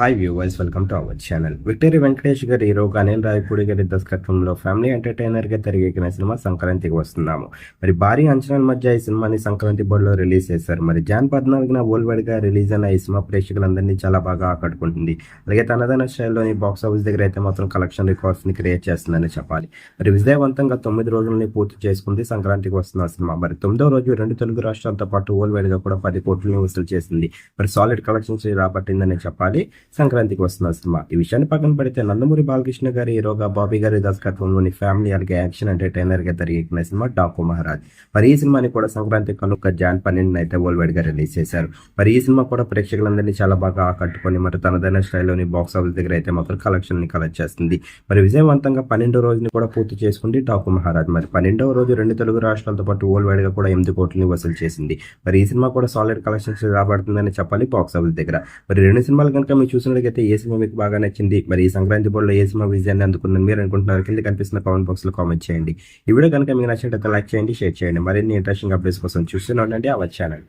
Hi viewers, welcome to our channel. Victory Venkatesh గారి హీరోగా అనిల్ రావిపూడి గారి దర్శకత్వంలో ఫ్యామిలీ ఎంటర్టైనర్గా తెరకెక్కిన సినిమా సంక్రాంతికి వస్తున్నాము. మరి భారీ అంచనాల మధ్య ఈ సినిమాని సంక్రాంతి బరిలో రిలీజ్ చేశారు. మరి జాన్ 14న వరల్డ్ రిలీజ్ అయిన ఈ సినిమా ప్రేక్షకులందరినీ చాలా బాగా ఆకట్టుకుంటుంది. అలాగే తనదైన స్టైల్లోని బాక్స్ ఆఫీస్ దగ్గర అయితే మాత్రం కలెక్షన్ రికార్డ్స్ని క్రియేట్ చేస్తుందని చెప్పాలి. మరి విజయవంతంగా 9 రోజులని పూర్తి చేసుకుంది సంక్రాంతికి వస్తున్న సినిమా. మరి 9వ రోజు 2 తెలుగు రాష్ట్రాలతో పాటు వరల్డ్ కూడా 10 కోట్లని వసూలు చేసింది. మరి సాలిడ్ కలెక్షన్స్ రాబట్టిందని చెప్పాలి సంక్రాంతికి వస్తున్న సినిమా. ఈ విషయాన్ని పక్కన పెడితే నందమూరి బాలకృష్ణ గారి హీరోగా బాబీ గారి దర్శకత్వంలోని ఫ్యామిలీ అలాగే యాక్షన్ ఎంటర్టైనర్ గా తెరకెక్కిన సినిమా డాకు మహారాజ్. మరి ఈ సినిమాని కూడా సంక్రాంతి కనుక జాన్ 12 అయితే వరల్డ్ గా రిలీజ్ చేశారు. మరి ఈ సినిమా కూడా ప్రేక్షకులందరినీ చాలా బాగా ఆకట్టుకొని మరి తనదైన స్టైల్లోని బాక్స్ ఆఫీస్ దగ్గర అయితే మాత్రం కలెక్షన్ ని కలెక్ట్ చేస్తుంది. మరి విజయవంతంగా 12వ రోజుని కూడా పూర్తి చేసుకుంది డాకు మహారాజ్. మరి 12వ రోజు 2 తెలుగు రాష్ట్రాలతో పాటు వరల్డ్ గా కూడా 8 కోట్లని వసూలు చేసింది. మరి ఈ సినిమా కూడా సాలిడ్ కలెక్షన్స్ రాబడుతుందని చెప్పాలి బాక్స్ ఆఫీస్ దగ్గర. మరి 2 సినిమాలు కనుక మీరు చూసినట్లయితే ఏ సినిమా మీకు బాగా నచ్చింది, మరి ఈ సంక్రాంతి బోర్డులో ఏ సినిమా విజయాన్ని అందుకుందని మీరు అనుకుంటున్నారు? కింద కనిపిస్తున్న కామెంట్ బాక్స్ లో కామెంట్ చేయండి. ఈ వీడియో కనుక మీకు నచ్చినట్లయితే లైక్ చేయండి, షేర్ చేయండి. మరిన్ని ఇంట్రెస్టింగ్ అప్డేట్స్ కోసం చూస్తూనే ఉండండి అవర్ ఛానల్.